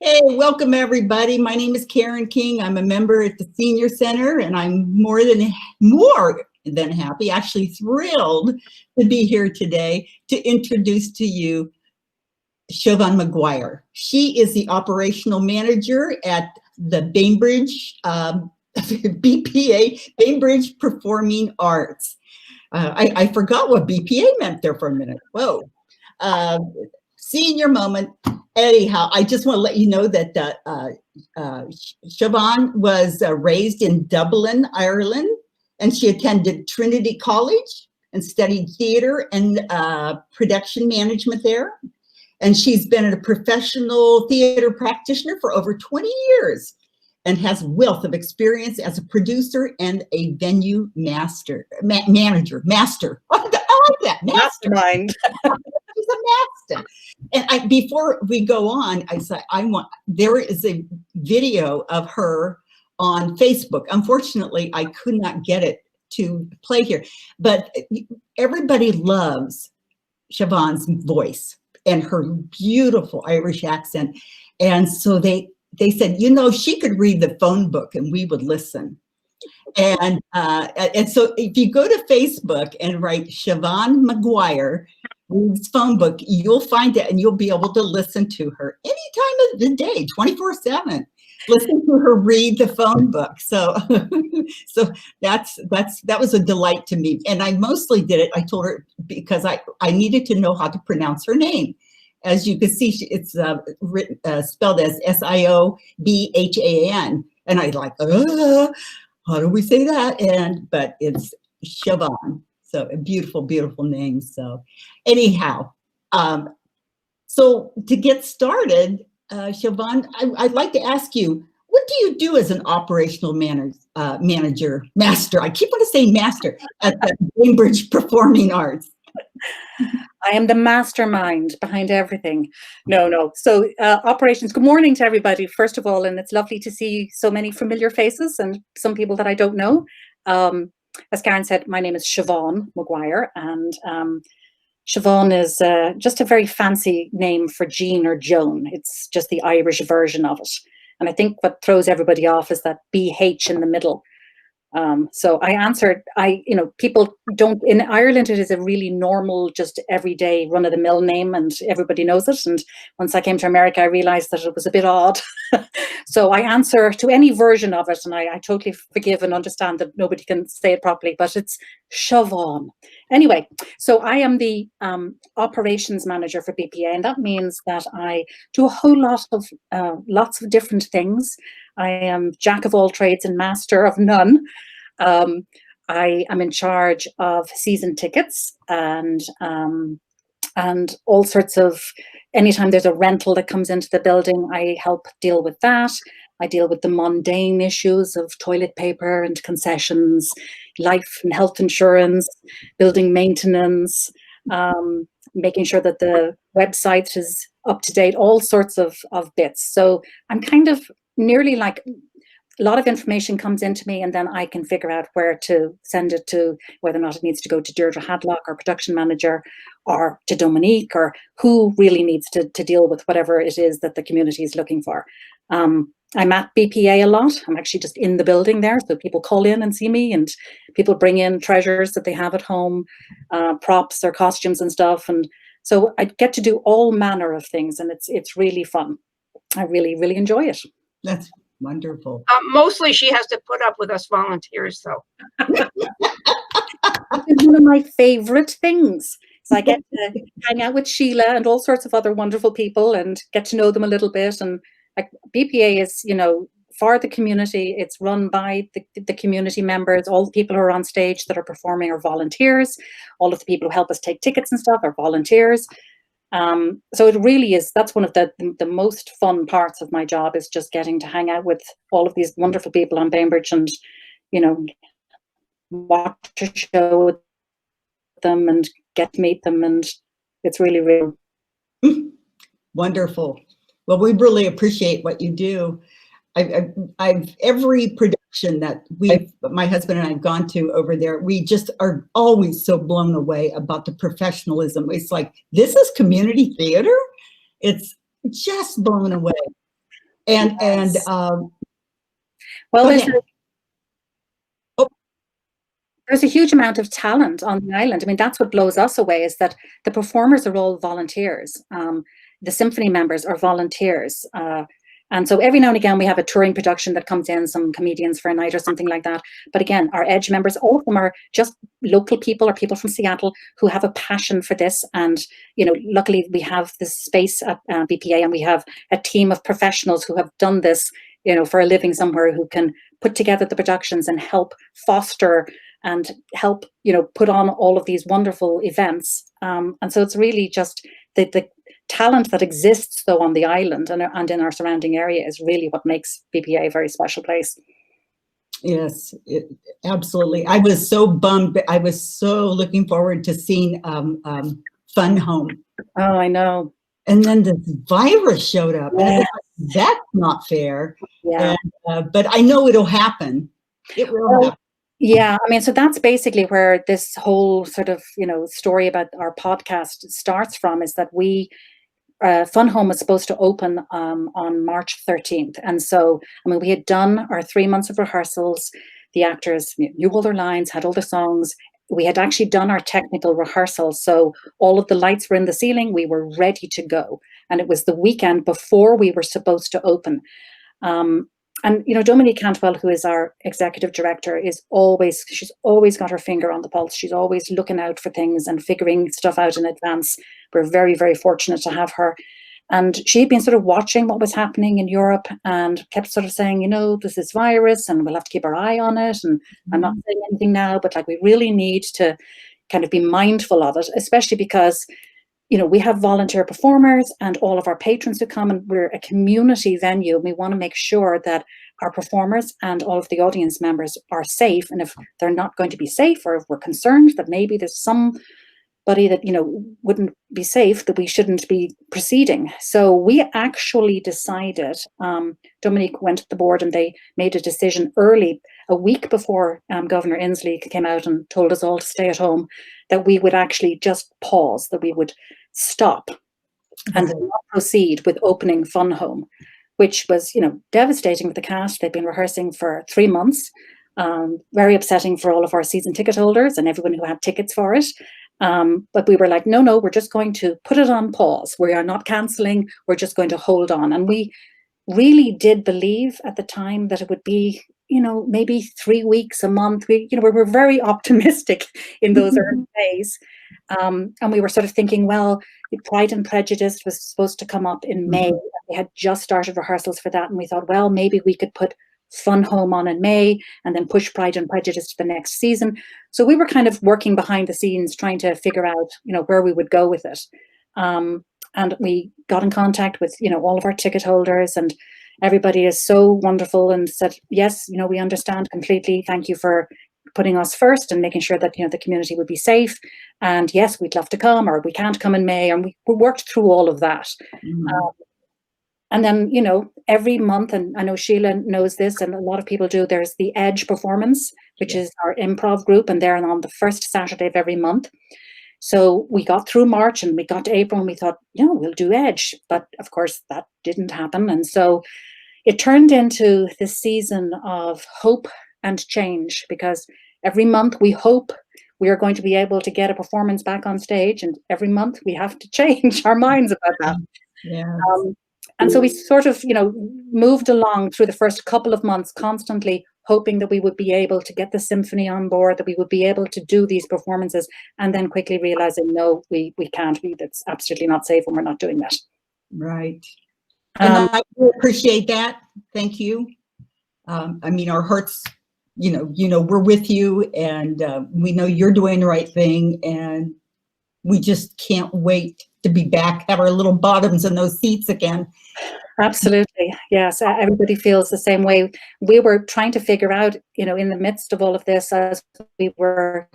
Hey, welcome everybody. My name is Karen King. I'm a member at the Senior Center, and I'm more than happy, actually thrilled to be here today to introduce to you Siobhán Maguire. She is the operational manager at the Bainbridge BPA, Bainbridge Performing Arts. I forgot what BPA meant there for a minute. Whoa. Senior moment. Anyhow, I just want to let you know that Siobhán was raised in Dublin, Ireland, and she attended Trinity College and studied theater and production management there. And she's been a professional theater practitioner for over 20 years and has wealth of experience as a producer and a venue manager. I like that. Mastermind. She's a master. And before we go on, I said, there is a video of her on Facebook. Unfortunately, I could not get it to play here, but everybody loves Siobhán's voice and her beautiful Irish accent. And so they said, she could read the phone book and we would listen. And so if you go to Facebook and write Siobhán Maguire reads phone book, you'll find it and you'll be able to listen to her any time of the day, 24/7. Listen to her read the phone book. So that was a delight to me. And I mostly did it, I told her, because I needed to know how to pronounce her name. As you can see, it's spelled as Siobhan. And I like, how do we say that? But it's Siobhán. So a beautiful, beautiful name. So anyhow, so to get started, Siobhán, I'd like to ask you, what do you do as an operational master? I keep wanting to say master at the Bainbridge Performing Arts. I am the mastermind behind everything. No. So operations, good morning to everybody, first of all, and it's lovely to see so many familiar faces and some people that I don't know. As Karen said, my name is Siobhán Maguire, and Siobhán is just a very fancy name for Jean or Joan. It's just the Irish version of it. And I think what throws everybody off is that BH in the middle. So I answered, people don't, in Ireland, it is a really normal, just everyday run of the mill name and everybody knows it. And once I came to America, I realized that it was a bit odd. So I answer to any version of it. And I totally forgive and understand that nobody can say it properly, but it's Siobhán. Anyway, so I am the operations manager for BPA. And that means that I do a whole lot of lots of different things. I am jack of all trades and master of none. I am in charge of season tickets and all sorts of, anytime there's a rental that comes into the building, I help deal with that. I deal with the mundane issues of toilet paper and concessions, life and health insurance, building maintenance, making sure that the website is up to date, all sorts of bits. So I'm kind of nearly like, a lot of information comes into me and then I can figure out where to send it to, whether or not it needs to go to Deirdre Hadlock, our production manager, or to Dominique, or who really needs to deal with whatever it is that the community is looking for. I'm at BPA a lot. I'm actually just in the building there. So people call in and see me, and people bring in treasures that they have at home, props or costumes and stuff. And so I get to do all manner of things, and it's really fun. I really, really enjoy it. That's wonderful. Mostly she has to put up with us volunteers, though. It's one of my favorite things. So I get to hang out with Sheila and all sorts of other wonderful people and get to know them a little bit. And like BPA is, for the community. It's run by the community members. All the people who are on stage that are performing are volunteers. All of the people who help us take tickets and stuff are volunteers. So it really is, that's one of the most fun parts of my job, is just getting to hang out with all of these wonderful people on Bainbridge and, watch a show with them and get to meet them. And it's really, really wonderful. Well, we really appreciate what you do. I've every production that my husband and I have gone to over there, we just are always so blown away about the professionalism. It's like, this is community theater. It's just blown away. And, Yes. and, Well, go there's ahead. there's a huge amount of talent on the island. I mean, that's what blows us away, is that the performers are all volunteers. The symphony members are volunteers. And so every now and again, we have a touring production that comes in, some comedians for a night or something like that. But again, our Edge members, all of them are just local people or people from Seattle who have a passion for this. And, you know, luckily we have this space at BPA, and we have a team of professionals who have done this, you know, for a living somewhere, who can put together the productions and help foster and help, you know, put on all of these wonderful events. And so it's really just the talent that exists, though, on the island and in our surrounding area is really what makes BPA a very special place. Yes, absolutely. I was so bummed. I was so looking forward to seeing Fun Home. Oh, I know. And then this virus showed up. Yeah. And I was like, that's not fair. Yeah. And, but I know it'll happen. It will happen. Yeah, I mean, so that's basically where this whole sort of, you know, story about our podcast starts from, is that we, Fun Home was supposed to open on March 13th. And so, I mean, we had done our 3 months of rehearsals. The actors knew all their lines, had all the songs. We had actually done our technical rehearsals. So all of the lights were in the ceiling. We were ready to go. And it was the weekend before we were supposed to open. And, you know, Dominique Cantwell, who is our executive director, she's always got her finger on the pulse. She's always looking out for things and figuring stuff out in advance. We're very, very fortunate to have her. And she'd been sort of watching what was happening in Europe and kept sort of saying, you know, there's this virus and we'll have to keep our eye on it. And I'm not saying anything now, but like, we really need to kind of be mindful of it, especially because, you know, we have volunteer performers and all of our patrons who come, and we're a community venue. We want to make sure that our performers and all of the audience members are safe. And if they're not going to be safe, or if we're concerned that maybe there's somebody that, you know, wouldn't be safe, that we shouldn't be proceeding. So we actually decided, Dominique went to the board and they made a decision early, a week before Governor Inslee came out and told us all to stay at home, that we would actually just pause, that we would stop and not proceed with opening Fun Home, which was, you know, devastating for the cast. They'd been rehearsing for 3 months, very upsetting for all of our season ticket holders and everyone who had tickets for it. But we were like, no, we're just going to put it on pause. We are not cancelling. We're just going to hold on. And we really did believe at the time that it would be, you know, maybe 3 weeks, a month. We were very optimistic in those early days. And we were sort of thinking, well, Pride and Prejudice was supposed to come up in May. We had just started rehearsals for that. And we thought, well, maybe we could put Fun Home on in May and then push Pride and Prejudice to the next season. So we were kind of working behind the scenes, trying to figure out, you know, where we would go with it. And we got in contact with, you know, all of our ticket holders, and everybody is so wonderful and said, yes, you know, we understand completely. Thank you for putting us first and making sure that, you know, the community would be safe. And yes, we'd love to come, or we can't come in May. And we worked through all of that. And then, you know, every month, and I know Sheila knows this, and a lot of people do, there's the Edge performance, which is our improv group, and they're on the first Saturday of every month. So we got through March and we got to April and we thought, you know, we'll do Edge. But of course, that didn't happen. And so it turned into this season of hope and change, because every month we hope we are going to be able to get a performance back on stage. And every month we have to change our minds about that. Yeah. And so we sort of, you know, moved along through the first couple of months, constantly hoping that we would be able to get the symphony on board, that we would be able to do these performances, and then quickly realizing, no, we can't. That's absolutely not safe, and we're not doing that. Right. And I appreciate that. Thank you. I mean, our hearts, you know, we're with you, and we know you're doing the right thing, and we just can't wait to be back, have our little bottoms in those seats again. Absolutely. Yes. Everybody feels the same way. We were trying to figure out, you know, in the midst of all of this, as we were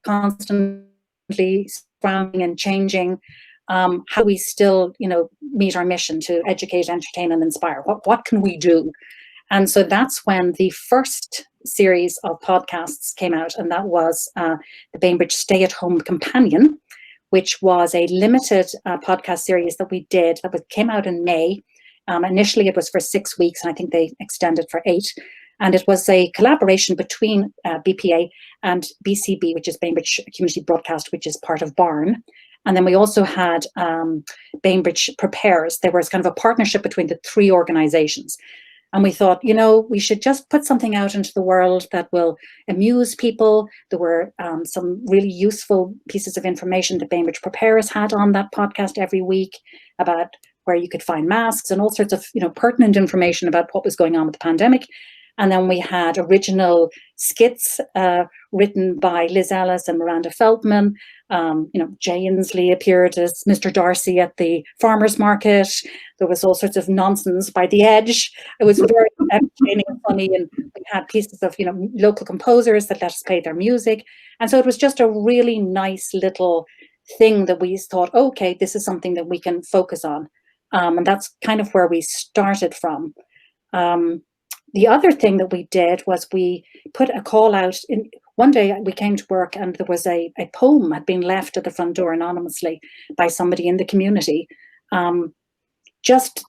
constantly scrambling and changing, how we still, you know, meet our mission to educate, entertain, and inspire. What can we do? And so that's when the first series of podcasts came out, and that was the Bainbridge Stay at Home Companion, which was a limited podcast series that we did that came out in May. Initially, it was for 6 weeks, and I think they extended for 8. And it was a collaboration between BPA and BCB, which is Bainbridge Community Broadcast, which is part of Barn. And then we also had Bainbridge Prepares. There was kind of a partnership between the 3 organizations. And we thought, you know, we should just put something out into the world that will amuse people. There were some really useful pieces of information that Bainbridge Prepares had on that podcast every week about where you could find masks and all sorts of, you know, pertinent information about what was going on with the pandemic. And then we had original skits written by Liz Ellis and Miranda Feldman. You know, Jay Inslee appeared as Mr. Darcy at the farmer's market. There was all sorts of nonsense by The Edge. It was very entertaining and funny. And we had pieces of, you know, local composers that let us play their music. And so it was just a really nice little thing that we thought, okay, this is something that we can focus on. And that's kind of where we started from. The other thing that we did was we put a call out. One day we came to work and there was a poem had been left at the front door anonymously by somebody in the community, just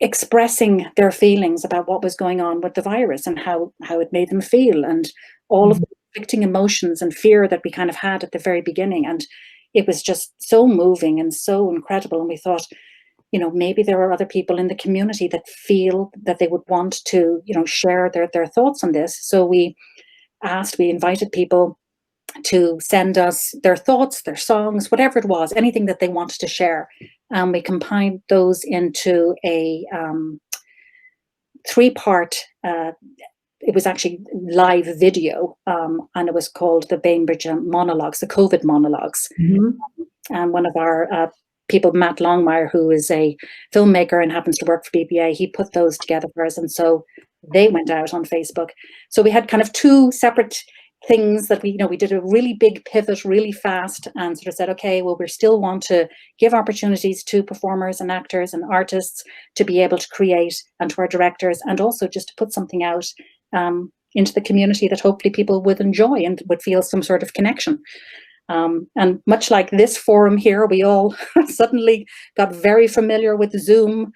expressing their feelings about what was going on with the virus and how it made them feel, and all of the conflicting emotions and fear that we kind of had at the very beginning. And it was just so moving and so incredible. And we thought, you know, maybe there are other people in the community that feel that they would want to, you know, share their thoughts on this. So we invited people to send us their thoughts, their songs, whatever it was, anything that they wanted to share. And we compiled those into a 3-part, it was actually live video, and it was called the Bainbridge Monologues, the COVID Monologues. And one of our people, Matt Longmire, who is a filmmaker and happens to work for BPA, he put those together for us. And so they went out on Facebook. So we had kind of 2 separate things that we did a really big pivot really fast and sort of said, okay, well, we still want to give opportunities to performers and actors and artists to be able to create, and to our directors, and also just to put something out into the community that hopefully people would enjoy and would feel some sort of connection. And much like this forum here, we all suddenly got very familiar with Zoom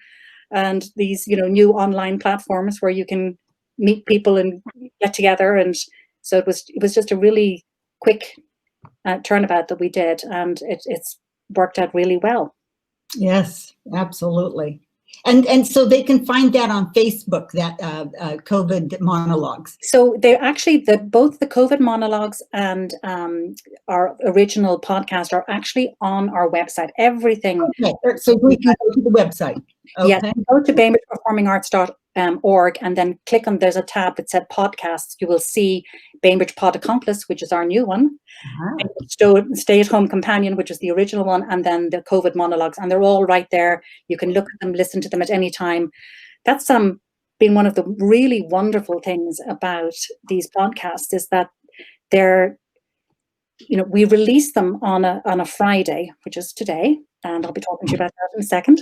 and these, you know, new online platforms where you can meet people and get together. And so it was just a really quick turnabout that we did, and it's worked out really well. Yes, absolutely. And so they can find that on Facebook, that COVID monologues. So they're actually both the COVID monologues and our original podcast are actually on our website. Everything. Okay. So we can go to the website. Okay. Yes, go to BainbridgePerformingArts.org and then click on, there's a tab that said podcasts. You will see Bainbridge Pod Accomplice, which is our new one. Stay at Home Companion, which is the original one, and then the COVID monologues, and they're all right there. You can look at them, listen to them at any time. That's been one of the really wonderful things about these podcasts, is that they're, you know, we release them on a Friday, which is today, and I'll be talking to you about that in a second.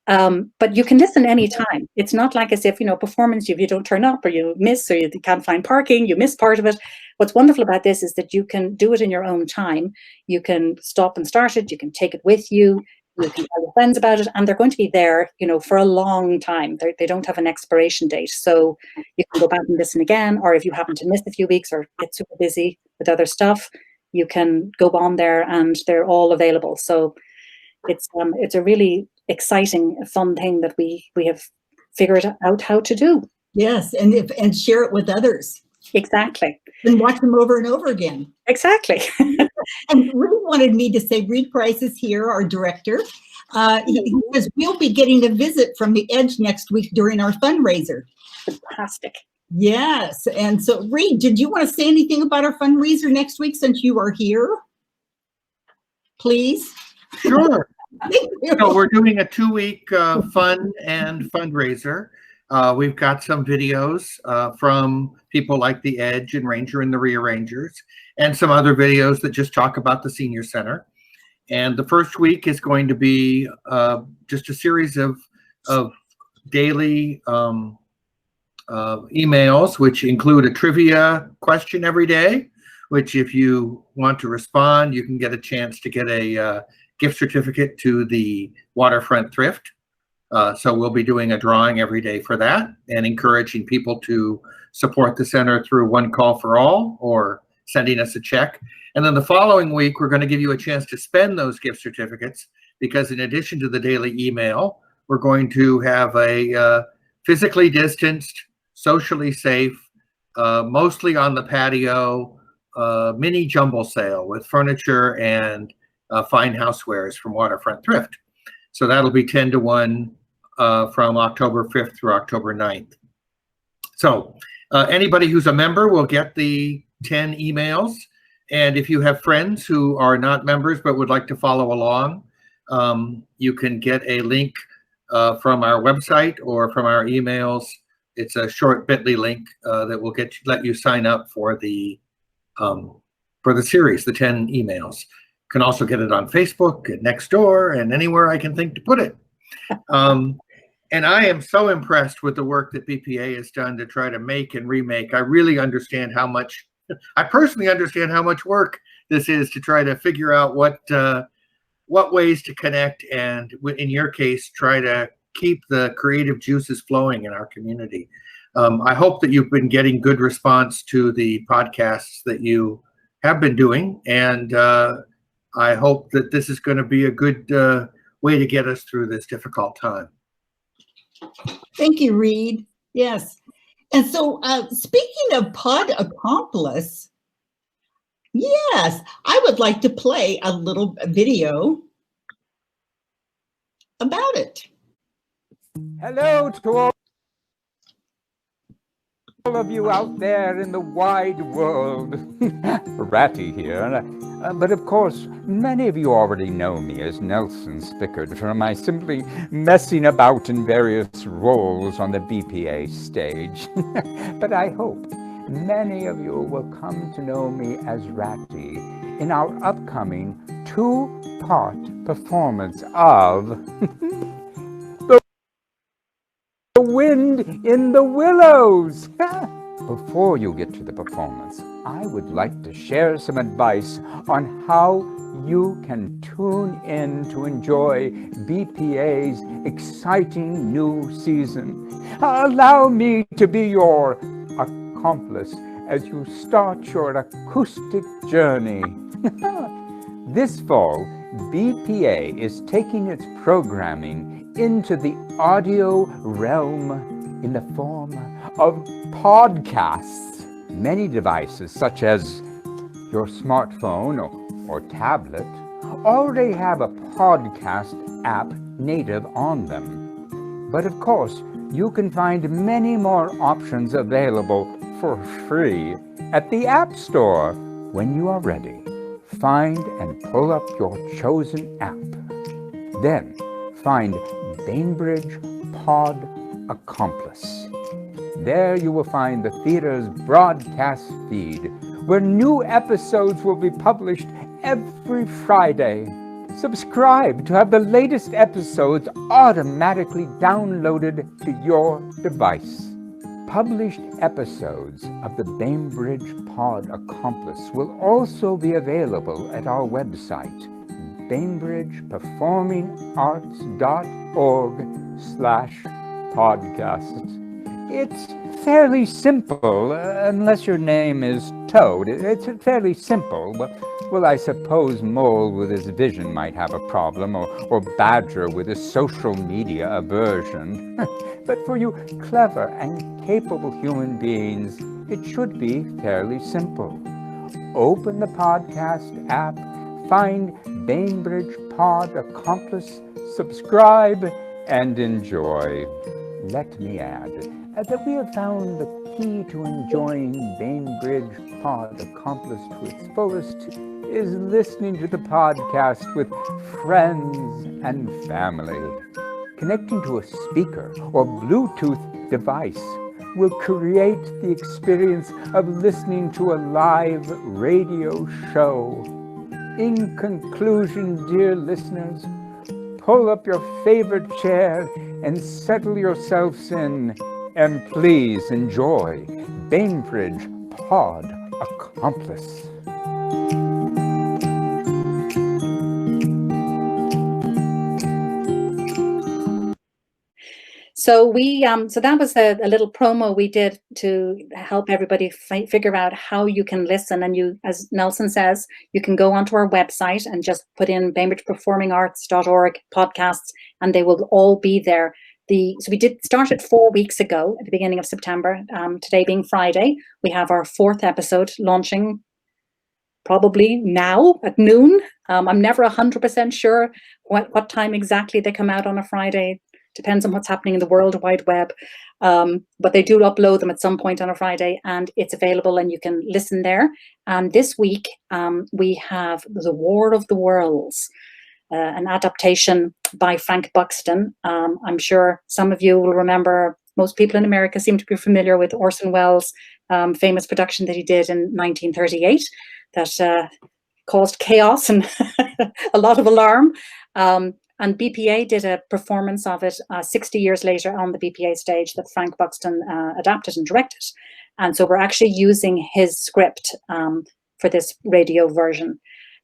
But you can listen anytime. It's not like as if, you know, performance, if you don't turn up or you miss, or you can't find parking, you miss part of it. What's wonderful about this is that you can do it in your own time. You can stop and start it. You can take it with you. You can tell your friends about it, and they're going to be there, you know, for a long time. They don't have an expiration date. So you can go back and listen again, or if you happen to miss a few weeks or get super busy with other stuff, you can go on there and they're all available. So it's a really exciting, fun thing that we have figured out how to do. Yes, and share it with others. Exactly. And watch them over and over again. Exactly. And really wanted me to say, Reed Price is here, our director. He says we'll be getting a visit from the Edge next week during our fundraiser. Fantastic. Yes. And so, Reed, did you want to say anything about our fundraiser next week since you are here? Please. Sure. So we're doing a 2-week fun and fundraiser. We've got some videos from people like The Edge and Ranger and the Rearrangers, and some other videos that just talk about the Senior Center. And the first week is going to be just a series of daily emails, which include a trivia question every day, which if you want to respond, you can get a chance to get a gift certificate to the Waterfront Thrift. So we'll be doing a drawing every day for that and encouraging people to support the center through One Call for All or sending us a check. And then the following week, we're going to give you a chance to spend those gift certificates, because in addition to the daily email, we're going to have a physically distanced, socially safe, mostly on the patio, mini jumble sale with furniture and fine housewares from Waterfront Thrift. So that'll be 10 to 1 from October 5th through October 9th. So anybody who's a member will get the 10 emails. And if you have friends who are not members but would like to follow along, you can get a link from our website or from our emails. It's a short bit.ly link that will let you sign up for the series, the 10 emails. You can also get it on Facebook and Nextdoor and anywhere I can think to put it. And I am so impressed with the work that BPA has done to try to make and remake. I really understand how much, I personally understand how much work this is to try to figure out what ways to connect and, in your case, try to keep the creative juices flowing in our community. I hope that you've been getting good response to the podcasts that you have been doing, and I hope that this is going to be a good way to get us through this difficult time. Thank you, Reed. Yes. And so speaking of Pod Accomplice, yes, I would like to play a little video about it. Hello to all of you out there in the wide world. Ratty here. But of course, many of you already know me as Nelson Spickard from my simply messing about in various roles on the BPA stage. But I hope many of you will come to know me as Ratty in our upcoming 2-part performance of The Wind in the Willows. Before you get to the performance, I would like to share some advice on how you can tune in to enjoy BPA's exciting new season. Allow me to be your accomplice as you start your acoustic journey. This fall, BPA is taking its programming into the audio realm in the form of podcasts. Many devices, such as your smartphone or tablet, already have a podcast app native on them. But of course, you can find many more options available for free at the App Store. When you are ready, find and pull up your chosen app. Then find Bainbridge Pod Accomplice. There you will find the theater's broadcast feed, where new episodes will be published every Friday. Subscribe to have the latest episodes automatically downloaded to your device. Published episodes of the Bainbridge Pod Accomplice will also be available at our website, bainbridgeperformingarts.org/podcasts. It's fairly simple, unless your name is Toad. It's fairly simple. Well, I suppose Mole with his vision might have a problem, or Badger with his social media aversion. But for you clever and capable human beings, it should be fairly simple. Open the podcast app, find Bainbridge Pod Accomplice, subscribe, and enjoy. Let me add that we have found the key to enjoying Bainbridge Pod Accomplice to its fullest is listening to the podcast with friends and family. Connecting to a speaker or Bluetooth device will create the experience of listening to a live radio show. In conclusion, dear listeners, pull up your favorite chair and settle yourselves in, and please enjoy Bainbridge Pod Accomplice. So we, so that was a little promo we did to help everybody figure out how you can listen. And you, as Nelson says, you can go onto our website and just put in BainbridgePerformingArts.org podcasts, and they will all be there. So we did start it 4 weeks ago at the beginning of September. Today being Friday, we have our 4th episode launching probably now at noon. I'm never 100% sure what time exactly they come out on a Friday. Depends on what's happening in the World Wide Web. But they do upload them at some point on a Friday, and it's available and you can listen there. And this week we have The War of the Worlds, an adaptation by Frank Buxton. I'm sure some of you will remember, most people in America seem to be familiar with Orson Welles' famous production that he did in 1938 that caused chaos and a lot of alarm. And BPA did a performance of it 60 years later on the BPA stage that Frank Buxton adapted and directed. And so we're actually using his script for this radio version.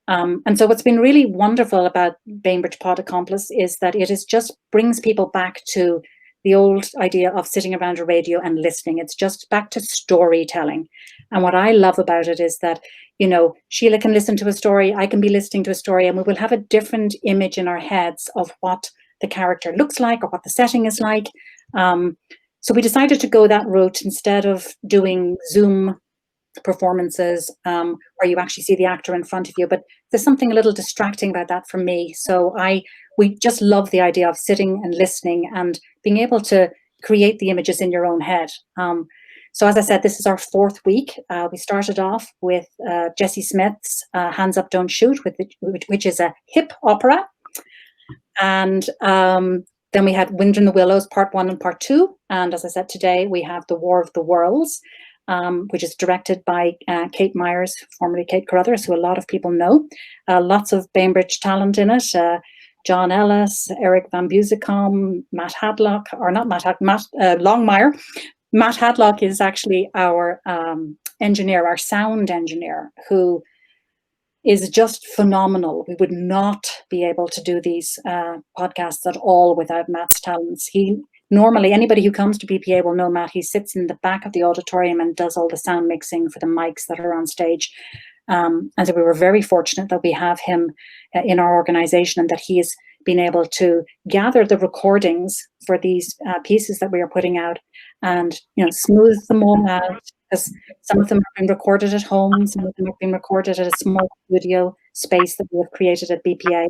And so what's been really wonderful about Bainbridge Pod Accomplice is that it is just brings people back to the old idea of sitting around a radio and listening. It's just back to storytelling. And what I love about it is that, you know, Sheila can listen to a story, I can be listening to a story, and we will have a different image in our heads of what the character looks like or what the setting is like. So we decided to go that route instead of doing Zoom performances where you actually see the actor in front of you. But there's something a little distracting about that for me. So we just love the idea of sitting and listening and being able to create the images in your own head. So as I said, this is our 4th week. We started off with Jessie Smith's Hands Up, Don't Shoot, which is a hip opera. And then we had Wind in the Willows, Part 1 and Part 2. And as I said, today we have The War of the Worlds, which is directed by Kate Myers, formerly Kate Carruthers, who a lot of people know. Lots of Bainbridge talent in it. John Ellis, Eric Van Busekom, Matt Hadlock, or not Matt Hadlock, Matt Longmire. Matt Hadlock is actually our engineer, our sound engineer, who is just phenomenal. We would not be able to do these podcasts at all without Matt's talents. Normally, anybody who comes to BPA will know Matt. He sits in the back of the auditorium and does all the sound mixing for the mics that are on stage. And so we were very fortunate that we have him in our organization and that he has been able to gather the recordings for these pieces that we are putting out and, you know, smooth them all out, because some of them have been recorded at home, some of them have been recorded at a small studio space that we have created at BPA.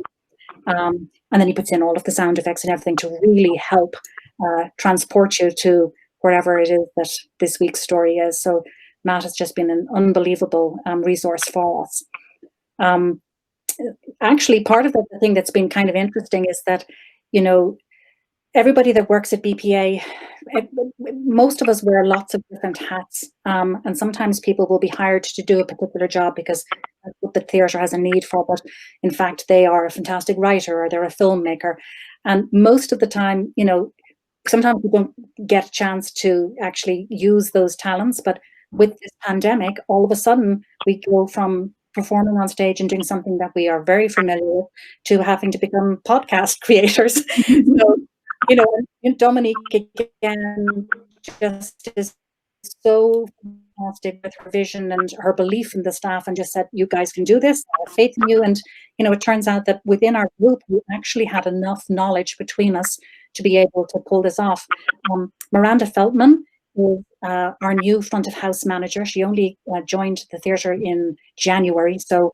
And then he puts in all of the sound effects and everything to really help transport you to wherever it is that this week's story is. So Matt has just been an unbelievable resource for us. Actually, part of the thing that's been kind of interesting is that, you know, everybody that works at BPA, most of us wear lots of different hats. And sometimes people will be hired to do a particular job because that's what the theatre has a need for. But in fact, they are a fantastic writer or they're a filmmaker. And most of the time, you know, sometimes we don't get a chance to actually use those talents. But with this pandemic, all of a sudden, we go from performing on stage and doing something that we are very familiar with to having to become podcast creators. So, you know, Dominique again just is so fantastic with her vision and her belief in the staff, and just said, you guys can do this, I have faith in you. And, you know, it turns out that within our group, we actually had enough knowledge between us to be able to pull this off. Miranda Feldman is our new front of house manager. She only joined the theatre in January, so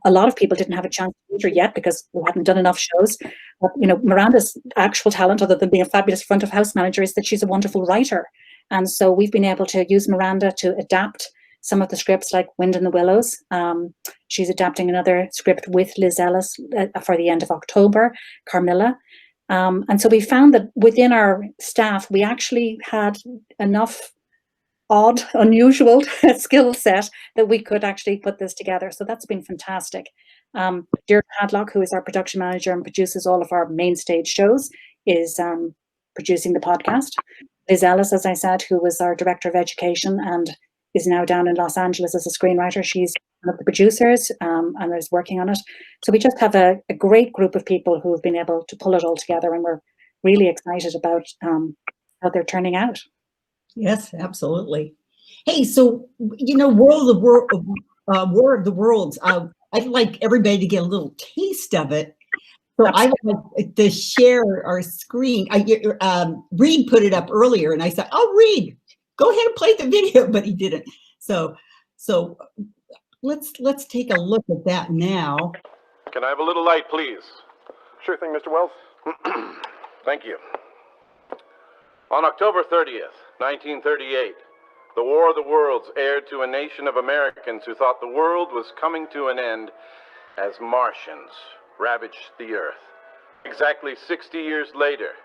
a lot of people didn't have a chance to meet her yet because we hadn't done enough shows. But, you know, Miranda's actual talent, other than being a fabulous front of house manager, is that she's a wonderful writer. And so we've been able to use Miranda to adapt some of the scripts, like Wind in the Willows. She's adapting another script with Liz Ellis for the end of October, Carmilla. And so we found that within our staff, we actually had enough odd, unusual skill set that we could actually put this together. So that's been fantastic. Deirdre Hadlock, who is our production manager and produces all of our main stage shows, is producing the podcast. Liz Ellis, as I said, who was our director of education and is now down in Los Angeles as a screenwriter. She's one of the producers and is working on it. So we just have a great group of people who have been able to pull it all together, and we're really excited about how they're turning out. Yes, absolutely. Hey, so, you know, War of the Worlds, I'd like everybody to get a little taste of it. So I would like to share our screen. Reed put it up earlier, and I said, "Oh, Reed, go ahead and play the video," but he didn't. So let's take a look at that now. Can I have a little light, please? Sure thing, Mr. Wells. Thank you. On October 30th, 1938, The War of the Worlds aired to a nation of Americans who thought the world was coming to an end as Martians ravaged the Earth. Exactly 60 years later,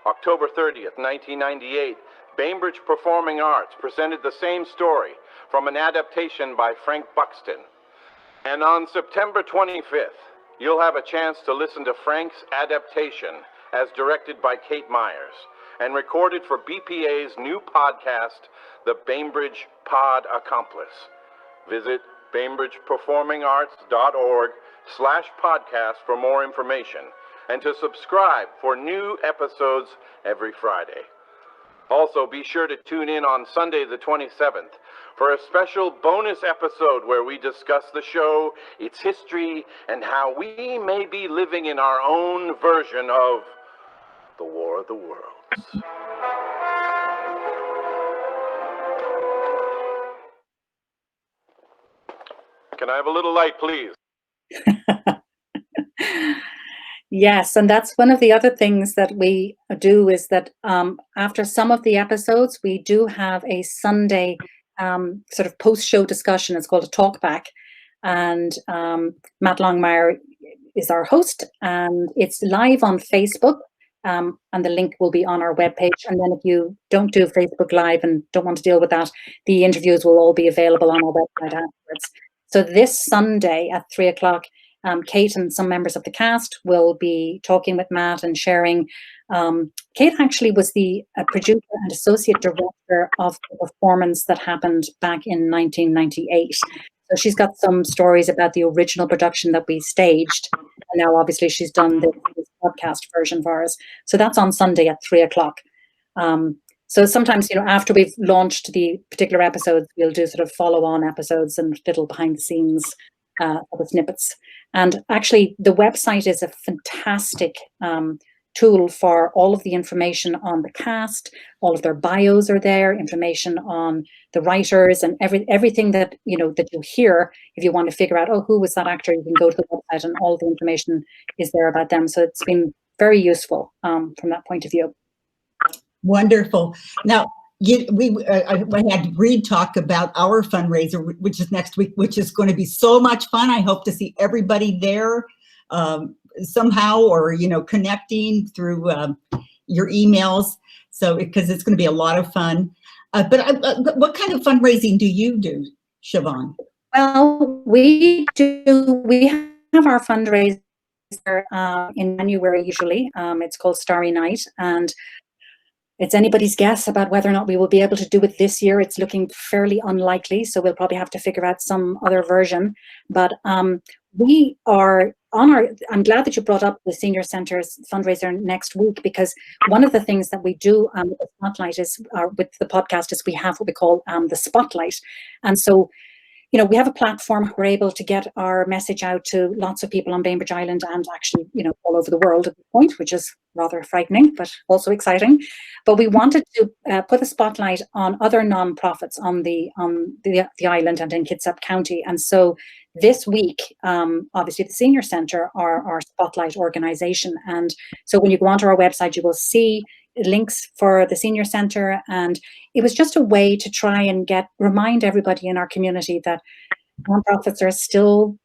October 30th, 1998, Bainbridge Performing Arts presented the same story from an adaptation by Frank Buxton. And on September 25th, you'll have a chance to listen to Frank's adaptation as directed by Kate Myers and recorded for BPA's new podcast, The Bainbridge Pod Accomplice. Visit BainbridgePerformingArts.org/podcast for more information and to subscribe for new episodes every Friday. Also, be sure to tune in on Sunday the 27th for a special bonus episode where we discuss the show, its history, and how we may be living in our own version of the War of the Worlds. Can I have a little light, please? Yes, and that's one of the other things that we do is that after some of the episodes, we do have a Sunday sort of post-show discussion. It's called a talkback, and Matt Longmire is our host, and it's live on Facebook, and the link will be on our webpage. And then if you don't do Facebook Live and don't want to deal with that, the interviews will all be available on our website afterwards. So this Sunday at 3 o'clock, Kate and some members of the cast will be talking with Matt and sharing. Kate actually was the producer and associate director of the performance that happened back in 1998. So she's got some stories about the original production that we staged. And now obviously she's done this podcast version for us. So that's on Sunday at 3 o'clock. So sometimes, you know, after we've launched the particular episodes, we'll do sort of follow-on episodes and little behind-the-scenes other snippets. And actually, the website is a fantastic tool for all of the information on the cast. All of their bios are there, information on the writers, and everything that that you hear. If you want to figure out, oh, who was that actor, you can go to the website, and all the information is there about them. So it's been very useful from that point of view. Wonderful. Now, I had Reed talk about our fundraiser, which is next week, which is going to be so much fun. I hope to see everybody there somehow, or connecting through your emails. So because it's going to be a lot of fun. But what kind of fundraising do you do, Siobhán? Well, we have our fundraiser in January usually. It's called Starry Night, and it's anybody's guess about whether or not we will be able to do it this year. It's looking fairly unlikely, so we'll probably have to figure out some other version. But we are on our, I'm glad that you brought up the Senior Centre's fundraiser next week, because one of the things that we do with the Spotlight is, with the podcast, is we have what we call the Spotlight. And so, we have a platform. We're able to get our message out to lots of people on Bainbridge Island and actually, all over the world at this point, which is rather frightening, but also exciting. But we wanted to put a spotlight on other nonprofits on the island and in Kitsap County. And so this week, obviously the Senior Centre are our spotlight organization. And so when you go onto our website, you will see links for the Senior Centre, and it was just a way to try and remind everybody in our community that nonprofits are still,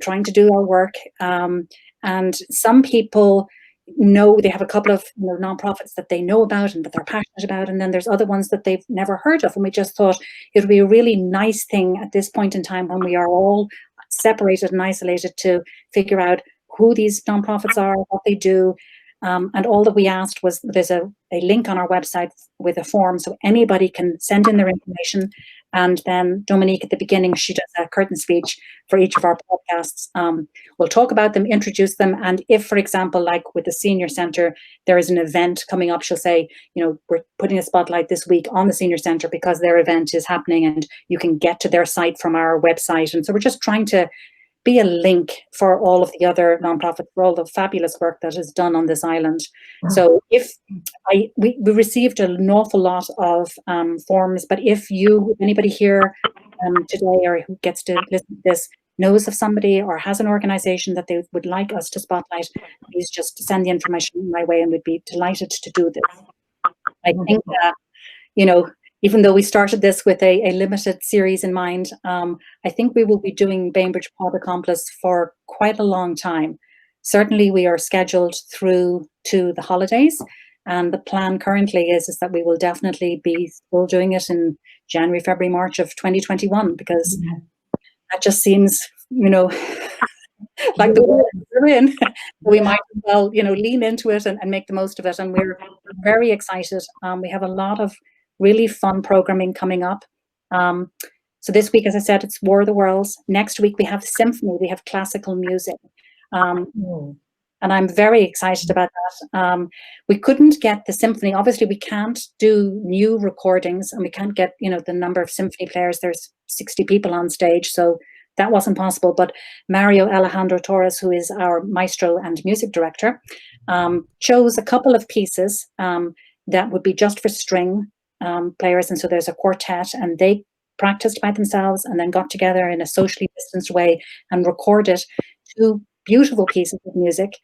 trying to do our work. And some people know they have a couple of nonprofits that they know about and that they're passionate about, and then there's other ones that they've never heard of. And we just thought it would be a really nice thing at this point in time, when we are all separated and isolated, to figure out who these nonprofits are, what they do. And all that we asked was, there's a link on our website with a form, so anybody can send in their information. And then Dominique at the beginning, she does a curtain speech for each of our podcasts. We'll talk about them, introduce them. And if, for example, like with the Senior Centre, there is an event coming up, she'll say, you know, we're putting a spotlight this week on the Senior Centre because their event is happening and you can get to their site from our website. And so we're just trying to be a link for all of the other nonprofits, for all the fabulous work that is done on this island. So we received an awful lot of forms, but if anybody here today or who gets to listen to this knows of somebody or has an organization that they would like us to spotlight, please just send the information my way and we'd be delighted to do this. I think that, you know, even though we started this with a limited series in mind, I think we will be doing Bainbridge Pod Accomplice for quite a long time. Certainly we are scheduled through to the holidays, and the plan currently is that we will definitely be still doing it in January, February, March of 2021, because that just seems, you know, like the world we're in. We might as well, you know, lean into it and make the most of it. And we're very excited. We have a lot of really fun programming coming up. So this week, as I said, it's War of the Worlds. Next week, we have symphony, we have classical music. And I'm very excited about that. We couldn't get the symphony. Obviously, we can't do new recordings and we can't get, you know, the number of symphony players. There's 60 people on stage, so that wasn't possible. But Mario Alejandro Torres, who is our maestro and music director, chose a couple of pieces that would be just for string players. And so there's a quartet, and they practiced by themselves and then got together in a socially distanced way and recorded 2 beautiful pieces of music.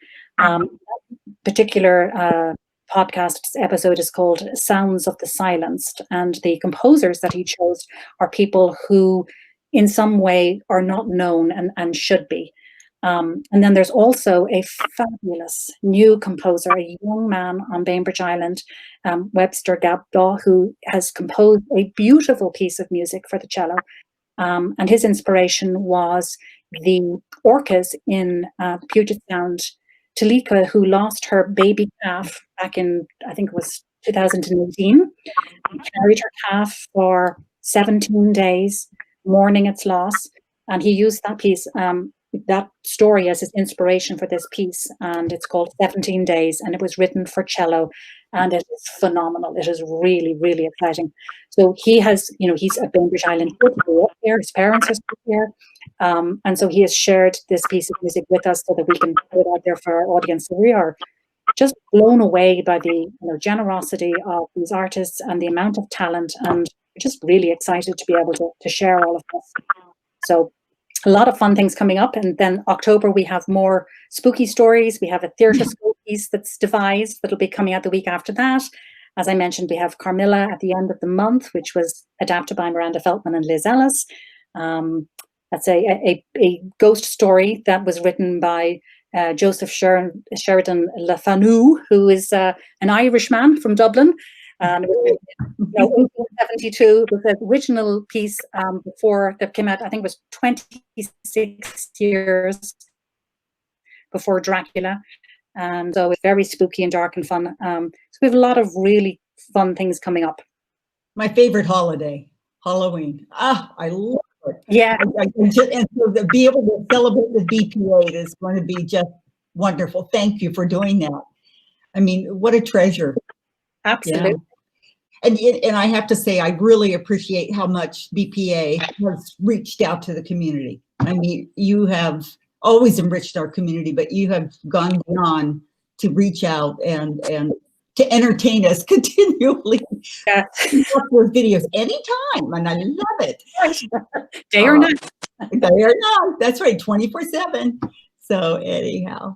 Particular podcast episode is called Sounds of the Silenced, and the composers that he chose are people who in some way are not known and should be. And then there's also a fabulous new composer, a young man on Bainbridge Island, Webster Gabdaw, who has composed a beautiful piece of music for the cello. And his inspiration was the orcas in Puget Sound. Talika, who lost her baby calf back in, I think it was 2018, carried her calf for 17 days, mourning its loss. And he used that piece, that story as his inspiration for this piece, and it's called 17 Days, and it was written for cello, and it is phenomenal. It is really, really exciting. So he has, you know, he's a Bainbridge Island kid, he grew up here, his parents are still here, and so he has shared this piece of music with us so that we can put it out there for our audience. So we are just blown away by the, you know, generosity of these artists and the amount of talent, and we're just really excited to be able to share all of this. So a lot of fun things coming up. And then October, we have more spooky stories. We have a theatre school piece that's devised that'll be coming out the week after that. As I mentioned, we have Carmilla at the end of the month, which was adapted by Miranda Feltman and Liz Ellis. That's a ghost story that was written by Joseph Sheridan Le Fanu, who is an Irishman from Dublin. And it was, 1872 was the original piece before that came out. I think it was 26 years before Dracula, and so it's very spooky and dark and fun. So we have a lot of really fun things coming up. My favorite holiday, Halloween. I love it. Yeah, and so to be able to celebrate with BPA is going to be just wonderful. Thank you for doing that. I mean, what a treasure. absolutely. Yeah. And I have to say, I really appreciate how much BPA has reached out to the community. I mean, you have always enriched our community, but you have gone beyond to reach out and to entertain us continually. Yeah. With videos anytime, and I love it. Day or night. Day or night. That's right, 24/7. So anyhow.